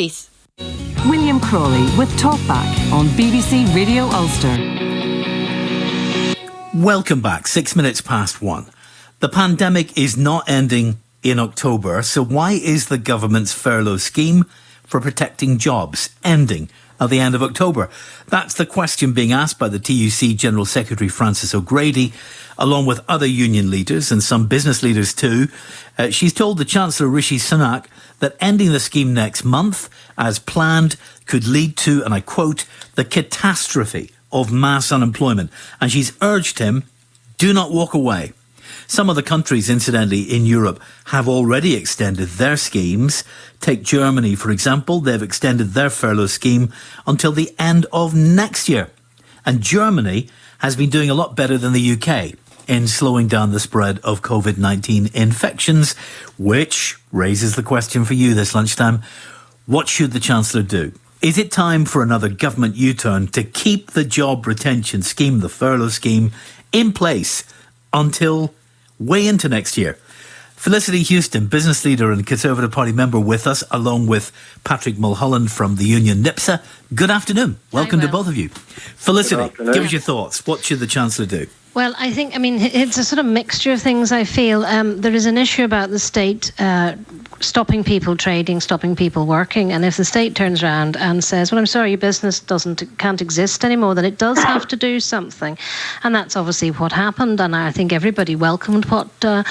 Peace. William Crawley with Talkback on BBC Radio Ulster. Welcome back. 6 minutes past 1. The pandemic is not ending in October, so why is the government's furlough scheme for protecting jobs ending at the end of October? That's the question being asked by the TUC General Secretary Frances O'Grady, along with other union leaders and some business leaders too. She's told the Chancellor Rishi Sunak that ending the scheme next month, as planned, could lead to, and I quote, the catastrophe of mass unemployment. And she's urged him, do not walk away. Some of the countries, incidentally, in Europe have already extended their schemes. Take Germany, for example. They've extended their furlough scheme until the end of next year. And Germany has been doing a lot better than the UK in slowing down the spread of COVID-19 infections, which raises the question for you this lunchtime. What should the Chancellor do? Is it time for another government U-turn to keep the job retention scheme, the furlough scheme, in place until way into next year? Felicity Huston, business leader and Conservative Party member, with us, along with Patrick Mulholland from the union NIPSA. Good afternoon. Welcome to both of you. Felicity, give us your thoughts. What should the Chancellor do? Well, it's a sort of mixture of things, I feel. There is an issue about the state stopping people trading, stopping people working. And if the state turns around and says, well, I'm sorry, your business can't exist anymore, then it does have to do something. And that's obviously what happened. And I think everybody welcomed what the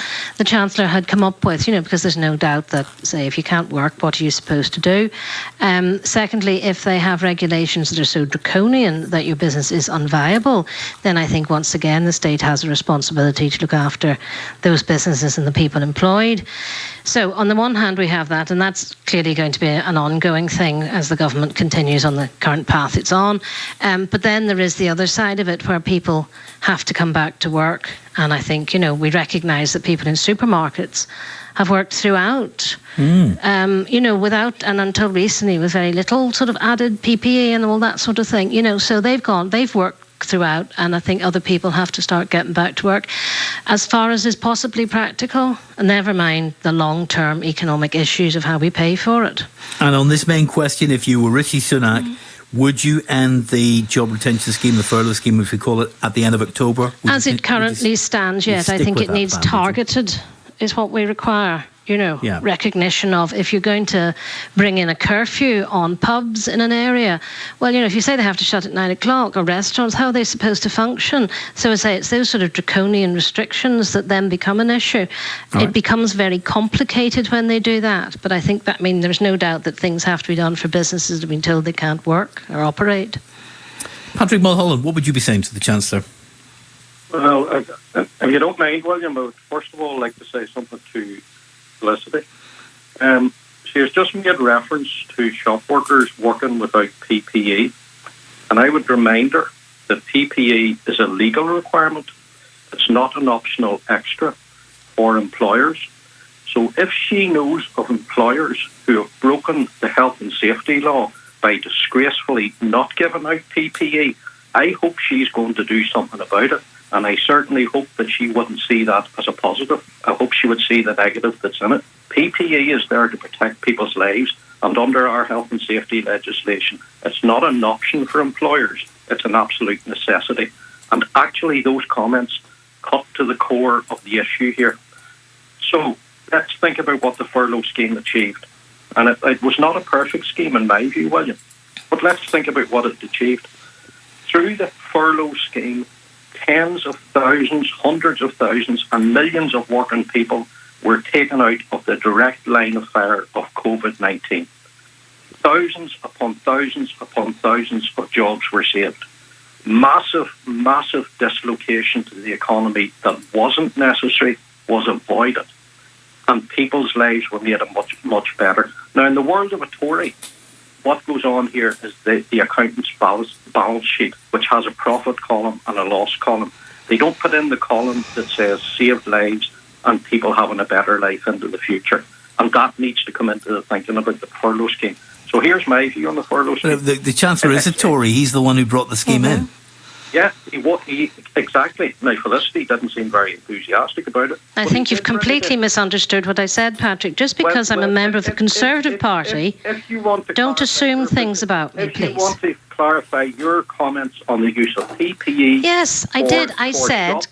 Chancellor had come up with, because there's no doubt that, say, if you can't work, what are you supposed to do? Secondly, if they have regulations that are so draconian that your business is unviable, then I think once again the state has a responsibility to look after those businesses and the people employed. So on the one hand we have that, and that's clearly going to be an ongoing thing as the government continues on the current path it's on. But then there is the other side of it where people have to come back to work. And I think, we recognise that people in supermarkets have worked throughout, without and until recently with very little sort of added PPE and all that sort of thing, so they've worked throughout, and I think other people have to start getting back to work as far as is possibly practical, and never mind the long-term economic issues of how we pay for it. And on this main question, if you were Rishi Sunak, would you end the job retention scheme, the furlough scheme, if we call it, at the end of October? As it currently stands, yes. I think it needs targeted, is what we require. Recognition of if you're going to bring in a curfew on pubs in an area, well, if you say they have to shut at 9 o'clock, or restaurants, how are they supposed to function? So I say it's those sort of draconian restrictions that then become an issue. It becomes very complicated when they do that. But I think there's no doubt that things have to be done for businesses that have been told they can't work or operate. Patrick Mulholland, what would you be saying to the Chancellor? Well, if you don't mind, William, I would first of all like to say something to Felicity. She has just made reference to shop workers working without PPE, and I would remind her that PPE is a legal requirement. It's not an optional extra for employers. So if she knows of employers who have broken the health and safety law by disgracefully not giving out PPE, I hope she's going to do something about it. And I certainly hope that she wouldn't see that as a positive. I hope she would see the negative that's in it. PPE is there to protect people's lives, and under our health and safety legislation, it's not an option for employers. It's an absolute necessity. And actually, those comments cut to the core of the issue here. So let's think about what the furlough scheme achieved. And it was not a perfect scheme in my view, William. But let's think about what it achieved. Through the furlough scheme, tens of thousands, hundreds of thousands, and millions of working people were taken out of the direct line of fire of COVID-19. Thousands upon thousands upon thousands of jobs were saved. Massive, massive dislocation to the economy that wasn't necessary was avoided. And people's lives were made much, much better. Now, in the world of a Tory, what goes on here is the accountant's balance sheet, which has a profit column and a loss column. They don't put in the column that says saved lives and people having a better life into the future. And that needs to come into the thinking about the furlough scheme. So here's my view on the furlough scheme. The Chancellor is a Tory. He's the one who brought the scheme in. Yeah, exactly. Now, Felicity didn't seem very enthusiastic about it. I think you've completely misunderstood what I said, Patrick. Just because I'm a member of the Conservative Party, if you want to don't assume things about me, if please. you want to clarify your comments on the use of PPE... Yes, I did. I said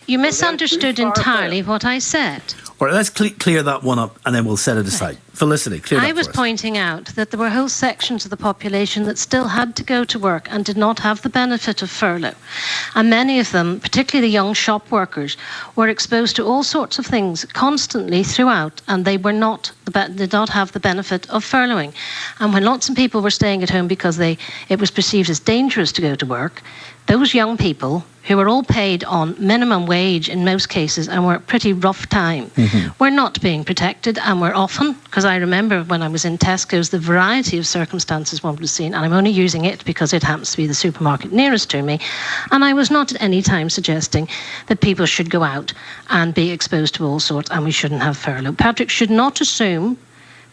you So misunderstood then do clarify. entirely what I said. All right, let's clear that one up and then we'll set it aside. Felicity, clear that I was for us. pointing out that there were whole sections of the population that still had to go to work and did not have the benefit of furlough. And many of them, particularly the young shop workers, were exposed to all sorts of things constantly throughout, and they were not did not have the benefit of furloughing. And when lots of people were staying at home because it was perceived as dangerous to go to work, those young people, who were all paid on minimum wage in most cases and were at pretty rough time, were not being protected, and were often, because I remember when I was in Tesco's, the variety of circumstances one was seen, and I'm only using it because it happens to be the supermarket nearest to me, and I was not at any time suggesting that people should go out and be exposed to all sorts and we shouldn't have furlough. Patrick should not assume,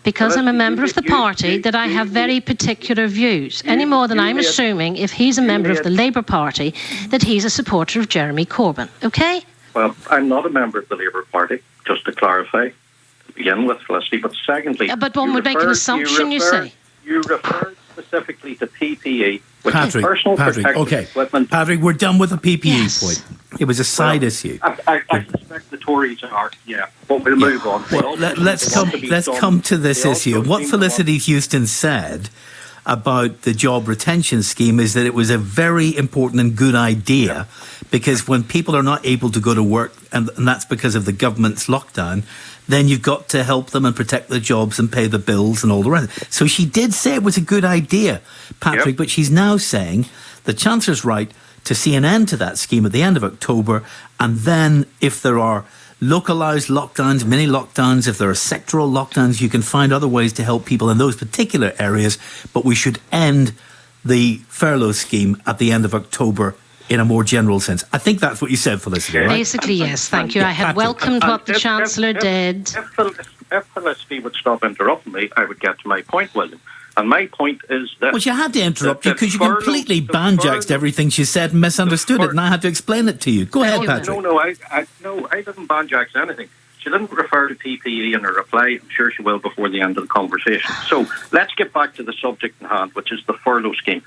because I'm a member of the party, that I have very particular views, any more than I'm assuming, if he's a member of the Labour Party, that he's a supporter of Jeremy Corbyn. OK? Well, I'm not a member of the Labour Party, just to clarify, to begin with, Felicity. But secondly... but one would make an assumption, you say. You referred specifically to PPE, which Patrick, is personal protective equipment. Patrick, we're done with the PPE Yes. point. It was a side issue. I suspect the Tories are, but we'll move on. Well, let's come to this issue. What Felicity Huston said about the job retention scheme is that it was a very important and good idea, because when people are not able to go to work, and that's because of the government's lockdown, then you've got to help them and protect their jobs and pay the bills and all the rest. So she did say it was a good idea, Patrick, but she's now saying the Chancellor's right to see an end to that scheme at the end of October, and then if there are localised lockdowns, mini lockdowns, if there are sectoral lockdowns, you can find other ways to help people in those particular areas, but we should end the furlough scheme at the end of October in a more general sense. I think that's what you said, Felicity, right? Basically, yes, thank you. I had welcomed what the Chancellor did. If Felicity would stop interrupting me, I would get to my point, William. And my point is that... Well, you had to interrupt you because you completely banjaxed everything she said and misunderstood it, and I had to explain it to you. Go ahead, Patrick. No, I didn't banjax anything. She didn't refer to PPE in her reply. I'm sure she will before the end of the conversation. So let's get back to the subject in hand, which is the furlough scheme.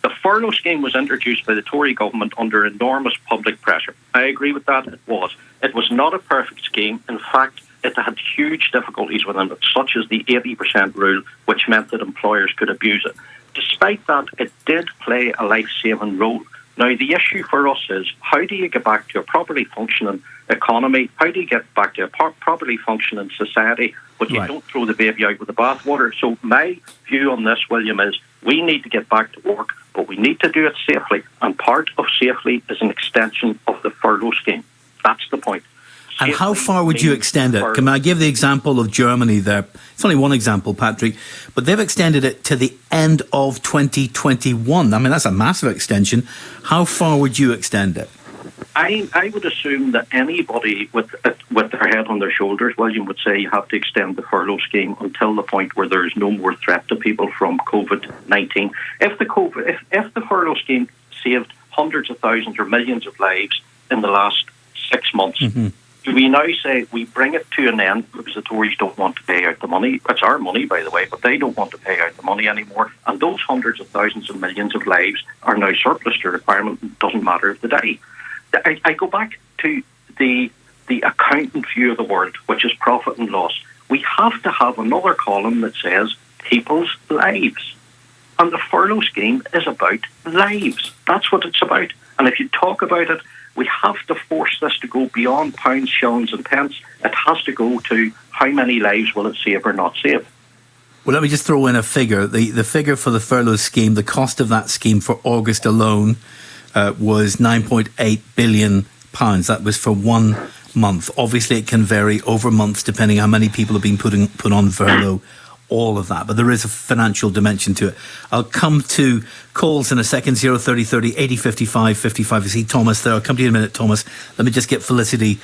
The furlough scheme was introduced by the Tory government under enormous public pressure. I agree with that. It was. It was not a perfect scheme. In fact, it had huge difficulties within it, such as the 80% rule, which meant that employers could abuse it. Despite that, it did play a life-saving role. Now, the issue for us is, how do you get back to a properly functioning economy? How do you get back to a properly functioning society, but you don't throw the baby out with the bathwater? So my view on this, William, is we need to get back to work, but we need to do it safely. And part of safely is an extension of the furlough scheme. That's the point. And how far would you extend it? Can I give the example of Germany there? It's only one example, Patrick, but they've extended it to the end of 2021. I mean, that's a massive extension. How far would you extend it? I would assume that anybody with their head on their shoulders, William, would say you have to extend the furlough scheme until the point where there is no more threat to people from COVID-19. If the furlough scheme saved hundreds of thousands or millions of lives in the last 6 months, do we now say we bring it to an end because the Tories don't want to pay out the money? It's our money, by the way, but they don't want to pay out the money anymore. And those hundreds of thousands and millions of lives are now surplus to requirement. It doesn't matter if they die. I go back to the accountant view of the world, which is profit and loss. We have to have another column that says people's lives. And the furlough scheme is about lives. That's what it's about. And if you talk about it, we have to force this to go beyond pounds, shillings and pence. It has to go to how many lives will it save or not save. Well, let me just throw in a figure. The figure for the furlough scheme, the cost of that scheme for August alone was £9.8 billion. That was for 1 month. Obviously, it can vary over months depending how many people have been put on furlough all of that, but there is a financial dimension to it. I'll come to calls in a second, 030 30 80 55 55. I see Thomas there. I'll come to you in a minute, Thomas. Let me just get Felicity,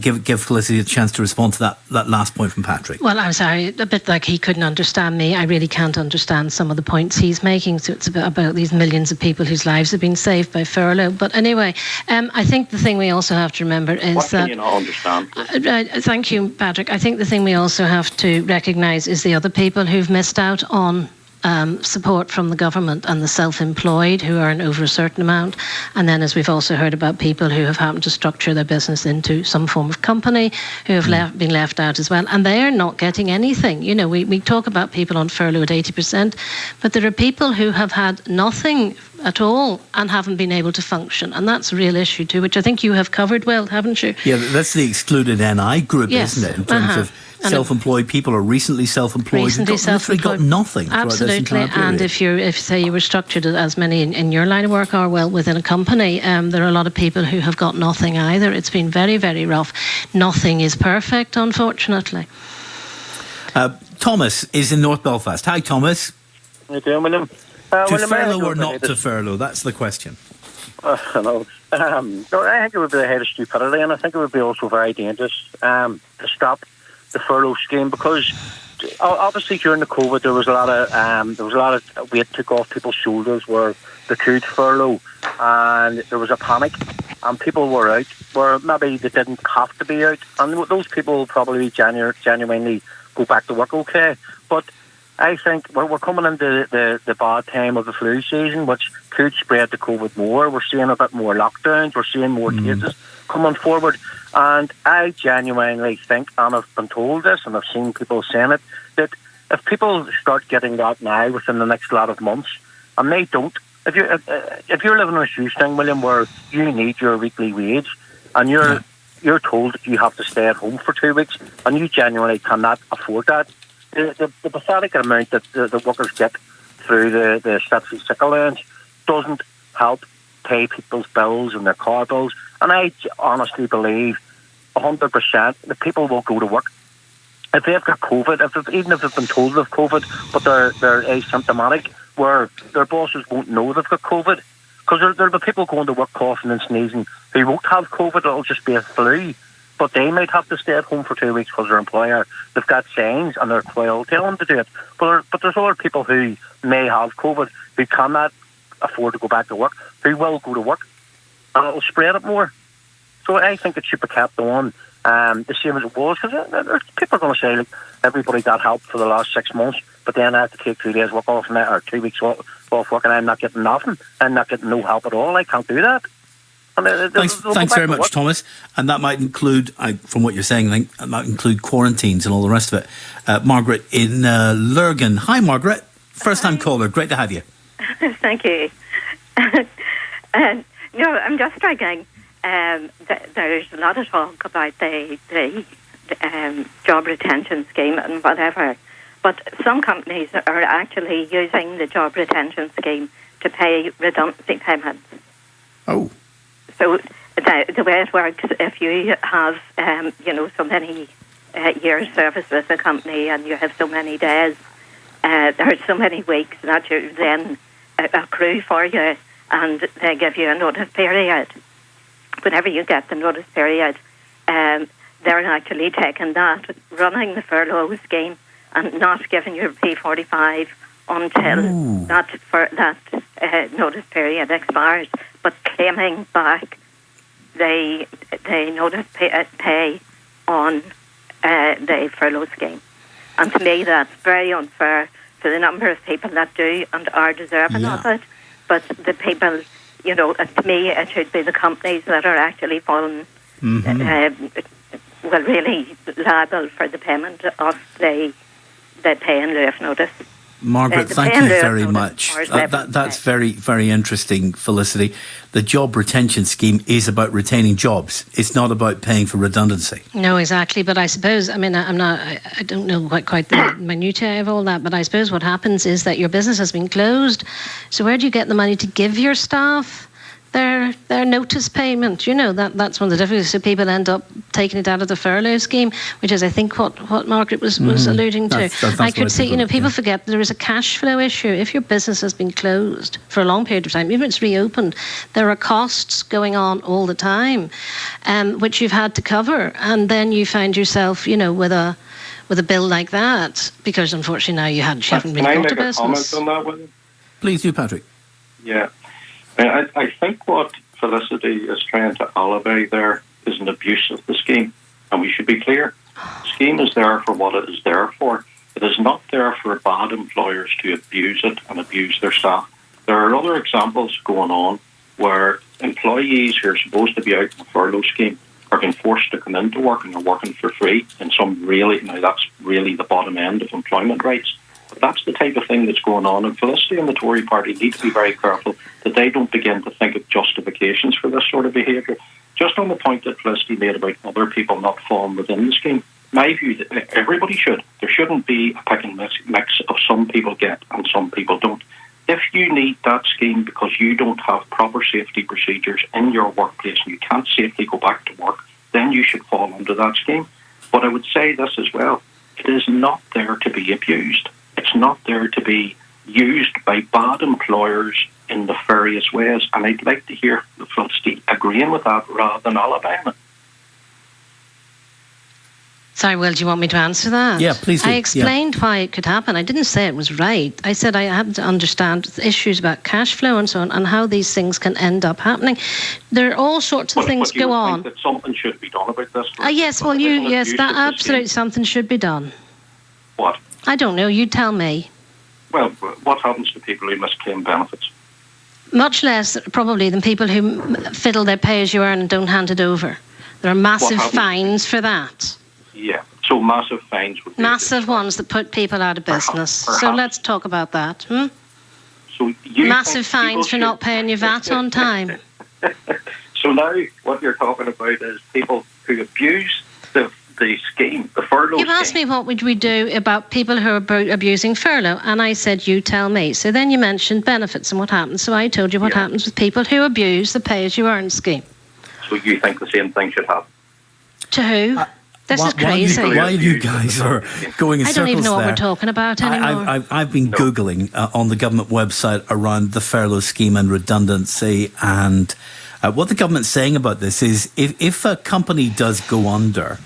give Felicity a chance to respond to that last point from Patrick. Well, I'm sorry, a bit like he couldn't understand me. I really can't understand some of the points he's making. So it's about these millions of people whose lives have been saved by furlough. But anyway, I think the thing we also have to remember is what that... can you not understand? Thank you, Patrick. I think the thing we also have to recognise is the other people who've missed out on support from the government, and the self-employed who earn over a certain amount. And then, as we've also heard about people who have happened to structure their business into some form of company, who have been left out as well, and they're not getting anything. You know, we talk about people on furlough at 80%, but there are people who have had nothing at all and haven't been able to function, and that's a real issue too, which I think you have covered well, haven't you? Yeah, that's the excluded NI group, yes. Isn't it, in terms of self-employed people or recently self-employed who've literally got nothing. Absolutely. And if say you were structured as many in your line of work are, well, within a company, there are a lot of people who have got nothing either. It's been very, very rough. Nothing is perfect, unfortunately. Thomas is in North Belfast. Hi, Thomas. How you doing, William? To furlough or not to furlough? That's the question. No, I think it would be a head of stupidity, and I think it would be also very dangerous to stop the furlough scheme, because obviously during the COVID there was a lot of weight took off people's shoulders where they could furlough, and there was a panic, and people were out where maybe they didn't have to be out, and those people will probably genuinely go back to work okay. But I think we're coming into the bad time of the flu season, which could spread the COVID more. We're seeing a bit more lockdowns. We're seeing more cases coming forward. And I genuinely think, and I've been told this, and I've seen people saying it, that if people start getting that now within the next lot of months, and they don't, if you're living in a shoestring, William, where you need your weekly wage, and you're told that you have to stay at home for 2 weeks, and you genuinely cannot afford that, the pathetic amount that the workers get through the statutory sick allowance doesn't help pay people's bills and their car bills. And I honestly believe 100% that people will go to work. If they've got COVID, even if they've been told they've COVID, but they're asymptomatic, where their bosses won't know they've got COVID, because there'll be people going to work coughing and sneezing who won't have COVID, it'll just be a flu. But they might have to stay at home for 2 weeks because their employer, they've got signs and their employer will tell them to do it. But there's other people who may have COVID who cannot afford to go back to work, who will go to work, and it'll spread it more. So I think it should be kept on the same as it was, because people are going to say, look, everybody got help for the last 6 months, but then I have to take 2 days work off, or 2 weeks off work, and I'm not getting nothing. I'm not getting no help at all. I can't do that. Thanks very much, Thomas. And that might include, from what you're saying, I think that might include quarantines and all the rest of it. Margaret in Lurgan. Hi, Margaret. First-time caller. Great to have you. Thank you. I'm just struggling. There's a lot of talk about the job retention scheme and whatever, but some companies are actually using the job retention scheme to pay redundancy payments. Oh. So the way it works, if you have, so many years service with the company and you have so many days, there are so many weeks that you then accrue for you, and they give you a notice period. Whenever you get the notice period, they're actually taking that, running the furlough scheme, and not giving you P45 until that notice period expires, but claiming back the notice pay on the furlough scheme. And to me, that's very unfair to the number of people that do and are deserving of it. But the people, to me, it should be the companies that are actually falling, really liable for the payment of the pay in lieu of notice. Margaret, thank you very much. That's very, very interesting, Felicity. The job retention scheme is about retaining jobs. It's not about paying for redundancy. No, exactly. But I suppose, I don't know quite the minutiae of all that, but I suppose what happens is that your business has been closed. So where do you get the money to give your staff their their notice payment. You know, that's one of the difficulties. So people end up taking it out of the furlough scheme, which is, I think, what Margaret was alluding to. That's I could see, people forget there is a cash flow issue. If your business has been closed for a long period of time, even if it's reopened, there are costs going on all the time, which you've had to cover, and then you find yourself, with a bill like that, because unfortunately now you haven't really got a business. Can I make a comment on that, William? Please do, Patrick. Yeah. I think what Felicity is trying to alibi there is an abuse of the scheme. And we should be clear. The scheme is there for what it is there for. It is not there for bad employers to abuse it and abuse their staff. There are other examples going on where employees who are supposed to be out in the furlough scheme are being forced to come into work and are working for free in some that's really the bottom end of employment rights. But that's the type of thing that's going on, and Felicity and the Tory party need to be very careful that they don't begin to think of justifications for this sort of behaviour. Just on the point that Felicity made about other people not falling within the scheme, my view that everybody should. There shouldn't be a pick and mix of some people get and some people don't. If you need that scheme because you don't have proper safety procedures in your workplace and you can't safely go back to work, then you should fall under that scheme. But I would say this as well. It is not there to be abused. It's not there to be used by bad employers in nefarious ways. And I'd like to hear Felicity agreeing with that rather than alibiying it. Sorry, Will, do you want me to answer that? Yeah, please do. I explained why it could happen. I didn't say it was right. I said I had to understand issues about cash flow and so on and how these things can end up happening. There are all sorts of things go on. That something should be done about this. Yes, well, that absolutely something should be done. What? I don't know. You tell me. Well, what happens to people who misclaim benefits? Much less, probably, than people who fiddle their pay-as-you-earn and don't hand it over. There are massive fines for that. Yeah, so massive fines would be massive ones that put people out of business. Perhaps. So let's talk about that. So massive fines for not paying your VAT on time. So now what you're talking about is people who abuse the scheme, the furlough scheme. You asked me what would we do about people who are abusing furlough, and I said, you tell me. So then you mentioned benefits and what happens. So I told you what happens with people who abuse the pay-as-you-earn scheme. So you think the same thing should happen? To who? This is crazy. Why you guys are going in circles there? I don't even know what we're talking about anymore. I've been Googling on the government website around the furlough scheme and redundancy, and what the government's saying about this is if a company does go under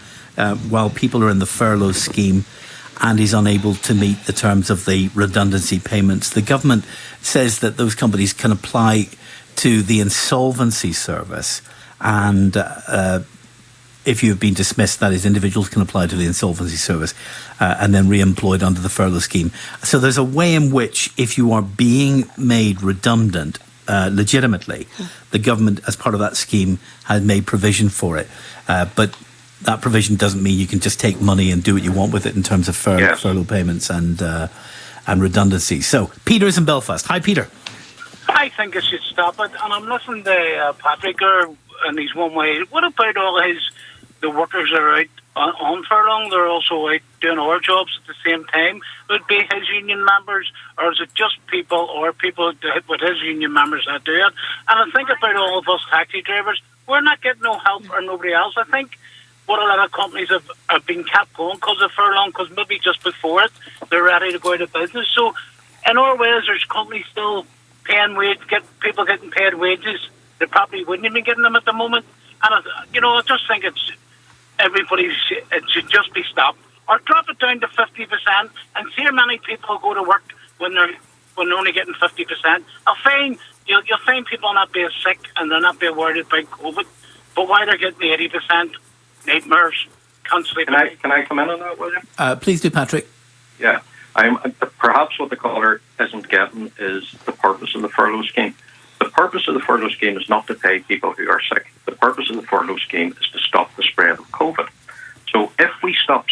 while people are in the furlough scheme and is unable to meet the terms of the redundancy payments, the government says that those companies can apply to the insolvency service, and if you have been dismissed, that is, individuals can apply to the insolvency service and then re-employed under the furlough scheme. So there's a way in which, if you are being made redundant legitimately, the government, as part of that scheme, has made provision for it. But that provision doesn't mean you can just take money and do what you want with it in terms of furlough payments and redundancy. So Peter's in Belfast. Hi, Peter. I think it should stop it. And I'm listening to Patrick and he's one way. What about all the workers that are out on furlough? They're also out doing our jobs at the same time. Would it be his union members, or is it just people with his union members that do it? And I think about all of us taxi drivers. We're not getting no help or nobody else. I think what a lot of companies have been kept going because of furlough, because maybe just before it, they're ready to go out of business. So in our ways, there's companies still paying people getting paid wages. They probably wouldn't even be getting them at the moment. And I just think it should just be stopped, or drop it down to 50%, and see how many people go to work when they're only getting 50%. You'll find people not being sick and they're not being worried about COVID, but why they're getting 80%, nightmares, can't sleep. Can I come in on that, William? Please do, Patrick. Yeah, perhaps what the caller isn't getting is the purpose of the furlough scheme. The purpose of the furlough scheme is not to pay people who are sick. The purpose of the furlough scheme is to stop the spread of COVID. So if we stop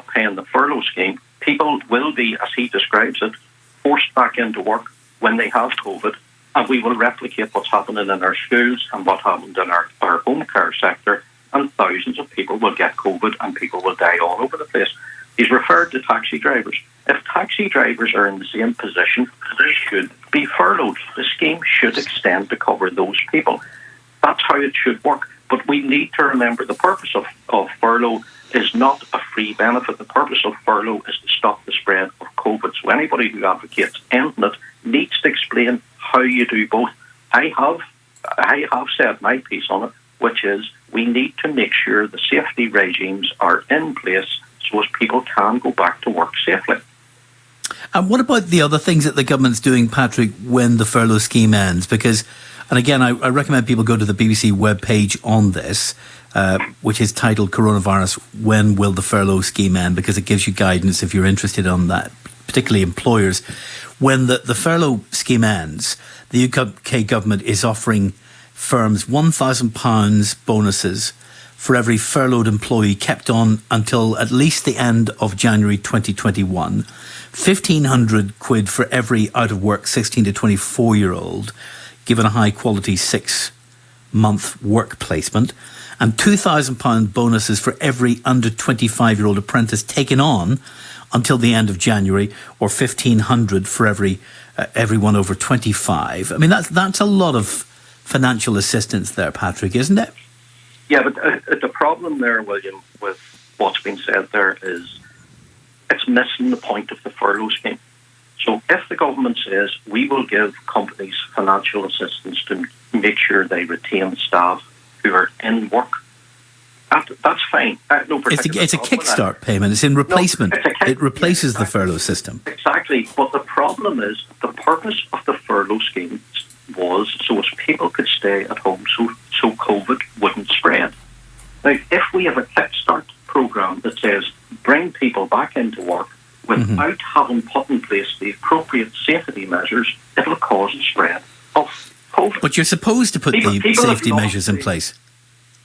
paying the furlough scheme, people will be, as he describes it, forced back into work when they have COVID, and we will replicate what's happening in our schools and what happened in our home care sector, and thousands of people will get COVID and people will die all over the place. He's referred to taxi drivers. If taxi drivers are in the same position, they should be furloughed. The scheme should extend to cover those people. That's how it should work. But we need to remember the purpose of furlough is not a free benefit. The purpose of furlough is to stop the spread of COVID. So anybody who advocates ending it needs to explain how you do both. I have said my piece on it, which is we need to make sure the safety regimes are in place so as people can go back to work safely. And what about the other things that the government's doing, Patrick, when the furlough scheme ends? Because, and again, I recommend people go to the BBC webpage on this, which is titled Coronavirus, When Will the Furlough Scheme End? Because it gives you guidance if you're interested on that, particularly employers. When the furlough scheme ends, the UK government is offering firms £1,000 bonuses for every furloughed employee kept on until at least the end of January 2021, 1,500 quid for every out-of-work 16 to 24-year-old given a high-quality 6-month work placement, and £2,000 bonuses for every under 25-year-old apprentice taken on until the end of January, or 1,500 for everyone over 25. I mean, that's a lot of financial assistance there, Patrick, isn't it? Yeah, but the problem there, William, with what's been said there is it's missing the point of the furlough scheme. So if the government says we will give companies financial assistance to make sure they retain staff who are in work, that's fine. It's a kickstart payment. It's in replacement. It replaces the furlough system. Exactly. But the problem is the purpose of the furlough scheme was so as people could stay at home so COVID wouldn't spread. Now, if we have a kickstart program that says bring people back into work without having put in place the appropriate safety measures, it will cause a spread of COVID. But you're supposed to put the safety measures in place.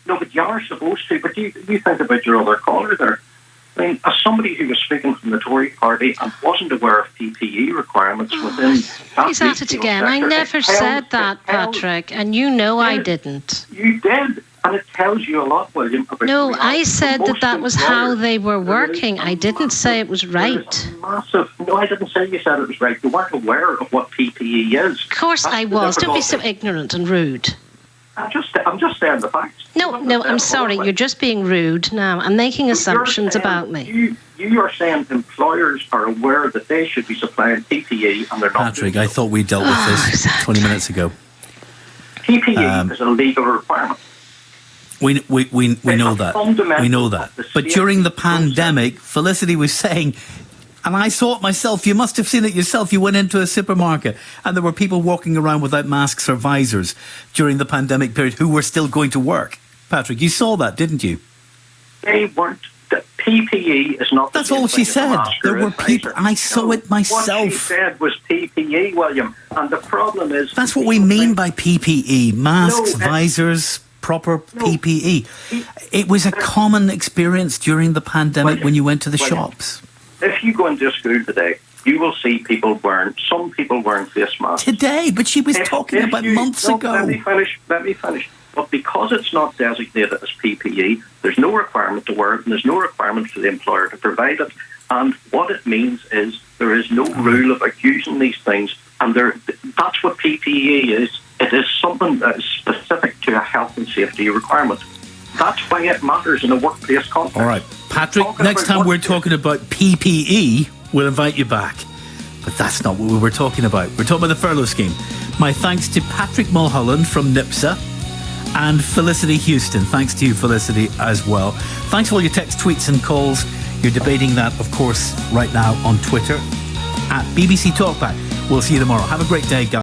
No, but you are supposed to. But you think about your other caller there. I mean, as somebody who was speaking from the Tory party and wasn't aware of PPE requirements within that he's at it again. I never said that, Patrick, and you know I didn't. You did, and it tells you a lot, William. No, I said that was how they were working. I didn't say it was right. Massive. No, I didn't say you said it was right. You weren't aware of what PPE is. Of course I was. Don't be so ignorant and rude. I'm just saying the facts. No, I'm sorry. You're just being rude now. I'm making assumptions about me. You are saying employers are aware that they should be supplying PPE and they're not. Patrick, I thought we dealt with this exactly. 20 minutes ago. PPE is a legal requirement. We know that. We know that. But during the pandemic, Felicity was saying, and I saw it myself, you must have seen it yourself, you went into a supermarket and there were people walking around without masks or visors during the pandemic period who were still going to work. Patrick, you saw that, didn't you? They weren't. The PPE is not the That's all she said. There were people. I saw it myself. What she said was PPE, William. And the problem is... That's what we mean by PPE. Masks, visors, proper PPE. It was a common experience during the pandemic when you went to the shops. If you go into a school today, you will see some people wearing face masks. Today, but she was talking about months ago. Let me finish. But because it's not designated as PPE, there's no requirement to wear it, and there's no requirement for the employer to provide it. And what it means is there is no rule about using these things, and that's what PPE is. It is something that is specific to a health and safety requirement. That's why it matters in a workplace context. All right, Patrick, next time we're talking about PPE, we'll invite you back. But that's not what we were talking about. We're talking about the furlough scheme. My thanks to Patrick Mulholland from NIPSA and Felicity Huston. Thanks to you, Felicity, as well. Thanks for all your text, tweets and calls. You're debating that, of course, right now on Twitter at BBC Talkback. We'll see you tomorrow. Have a great day, guys.